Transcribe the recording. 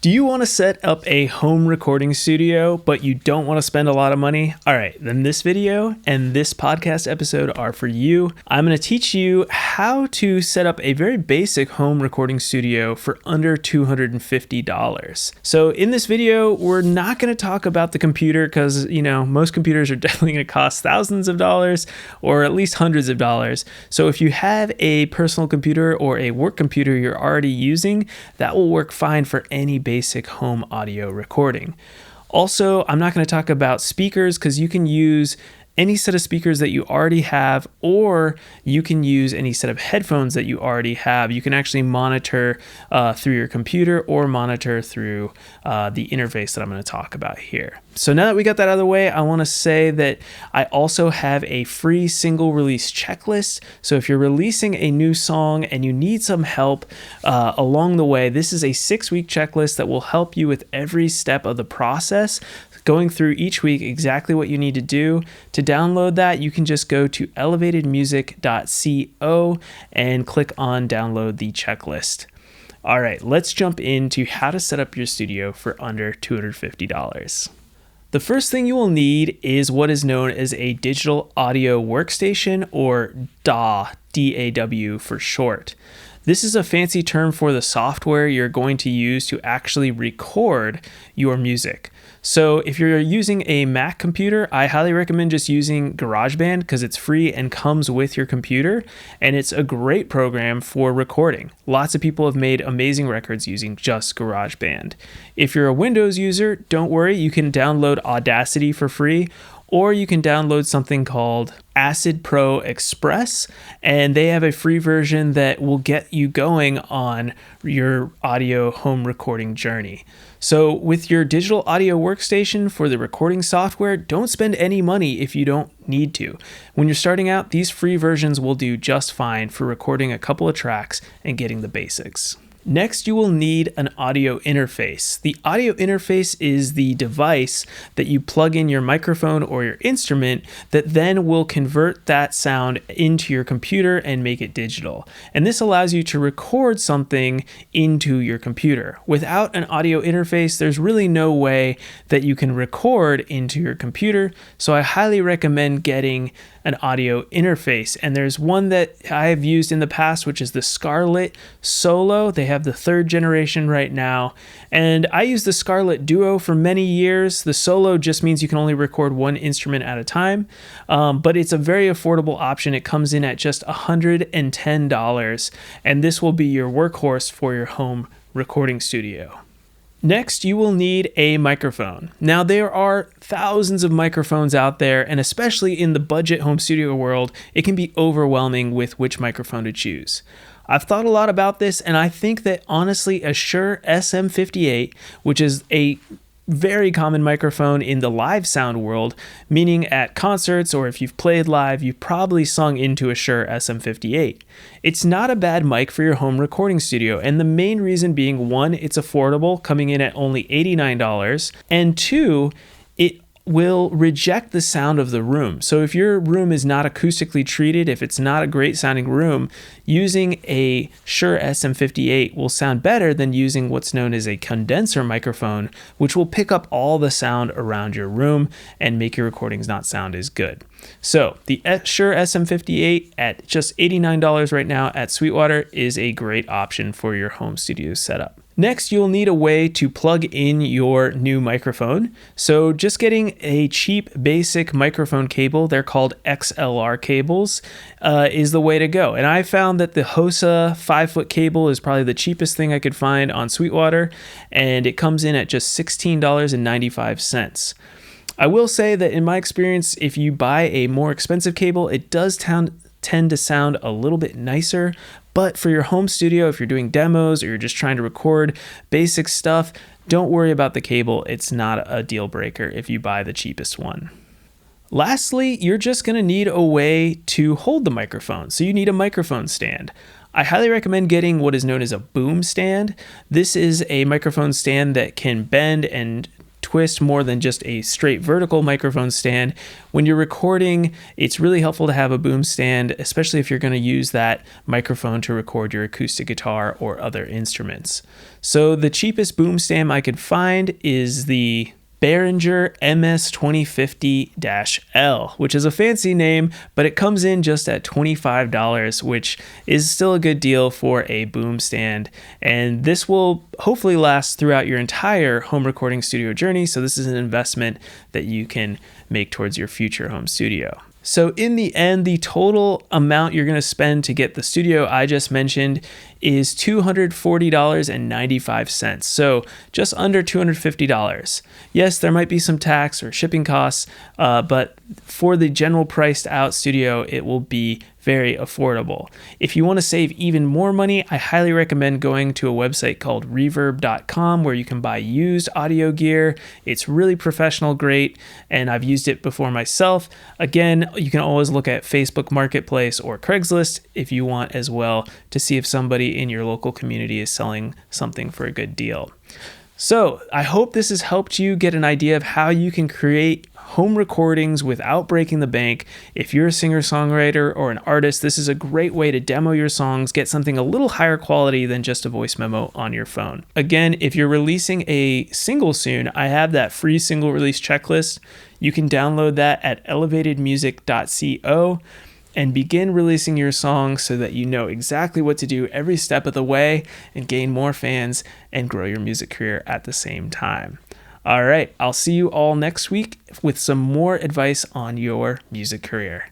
Do you want to set up a home recording studio, but you don't want to spend a lot of money? All right, then this video and this podcast episode are for you. I'm going to teach you how to set up a very basic home recording studio for under $250. So in this video, we're not going to talk about the computer because, most computers are definitely going to cost thousands of dollars or at least hundreds of dollars. So if you have a personal computer or a work computer you're already using, that will work fine for any basic home audio recording. Also, I'm not going to talk about speakers because you can use any set of speakers that you already have, or you can use any set of headphones that you already have. You can actually monitor through your computer or monitor through the interface that I'm going to talk about here. So now that we got that out of the way, I want to say that I also have a free single release checklist. So if you're releasing a new song and you need some help along the way, this is a 6-week checklist that will help you with every step of the process, going through each week exactly what you need to do. To download that, you can just go to elevatedmusic.co and click on download the checklist. All right, let's jump into how to set up your studio for under $250. The first thing you will need is what is known as a digital audio workstation, or DAW, D-A-W for short. This is a fancy term for the software you're going to use to actually record your music. So if you're using a Mac computer, I highly recommend just using Garageband because it's free and comes with your computer, and it's a great program for recording. Lots of people have made amazing records using just Garageband. If you're a Windows user, don't worry, you can download Audacity for free, or you can download something called Pro Xpress, and they have a free version that will get you going on your audio home recording journey. So with your digital audio workstation for the recording software, don't spend any money if you don't need to. When you're starting out, these free versions will do just fine for recording a couple of tracks and getting the basics. Next, you will need an audio interface. The audio interface is the device that you plug in your microphone or your instrument that then will convert that sound into your computer and make it digital. And this allows you to record something into your computer. Without an audio interface, there's really no way that you can record into your computer. So I highly recommend getting an audio interface. And there's one that I have used in the past, which is the Scarlett Solo. They have the 3rd generation right now. And I used the Scarlett Duo for many years. The Solo just means you can only record one instrument at a time. But it's a very affordable option. It comes in at just $110. And this will be your workhorse for your home recording studio. Next, you will need a microphone. Now, there are thousands of microphones out there, and especially in the budget home studio world, it can be overwhelming with which microphone to choose. I've thought a lot about this, and I think that honestly, a Shure SM58, which is a very common microphone in the live sound world, meaning at concerts or if you've played live, you've probably sung into a Shure SM58. It's not a bad mic for your home recording studio, and the main reason being, one, it's affordable, coming in at only $89, and two, it will reject the sound of the room. So if your room is not acoustically treated, if it's not a great sounding room, using a Shure SM58 will sound better than using what's known as a condenser microphone, which will pick up all the sound around your room and make your recordings not sound as good. So the Shure SM58 at just $89 right now at Sweetwater is a great option for your home studio setup. Next, you'll need a way to plug in your new microphone. So just getting a cheap basic microphone cable, they're called XLR cables, is the way to go. And I found that the Hosa 5-foot cable is probably the cheapest thing I could find on Sweetwater, and it comes in at just $16.95. I will say that in my experience, if you buy a more expensive cable, it does tend to sound a little bit nicer. But for your home studio, if you're doing demos or you're just trying to record basic stuff, don't worry about the cable. It's not a deal breaker if you buy the cheapest one. Lastly, you're just going to need a way to hold the microphone. So you need a microphone stand. I highly recommend getting what is known as a boom stand. This is a microphone stand that can bend and twist more than just a straight vertical microphone stand. When you're recording, it's really helpful to have a boom stand, especially if you're going to use that microphone to record your acoustic guitar or other instruments. So the cheapest boom stand I could find is the Behringer MS2050-L, which is a fancy name, but it comes in just at $25, which is still a good deal for a boom stand. And this will hopefully last throughout your entire home recording studio journey. So this is an investment that you can make towards your future home studio. So in the end, the total amount you're going to spend to get the studio I just mentioned is $240.95. So just under $250. Yes, there might be some tax or shipping costs, but for the general priced out studio, it will be very affordable. If you want to save even more money, I highly recommend going to a website called reverb.com where you can buy used audio gear. It's really professional, great, and I've used it before myself. Again, you can always look at Facebook Marketplace or Craigslist if you want as well to see if somebody in your local community is selling something for a good deal. So I hope this has helped you get an idea of how you can create home recordings without breaking the bank. If you're a singer-songwriter or an artist, this is a great way to demo your songs, get something a little higher quality than just a voice memo on your phone. Again, if you're releasing a single soon, I have that free single release checklist. You can download that at elevatedmusic.co and begin releasing your songs so that you know exactly what to do every step of the way and gain more fans and grow your music career at the same time. All right, I'll see you all next week with some more advice on your music career.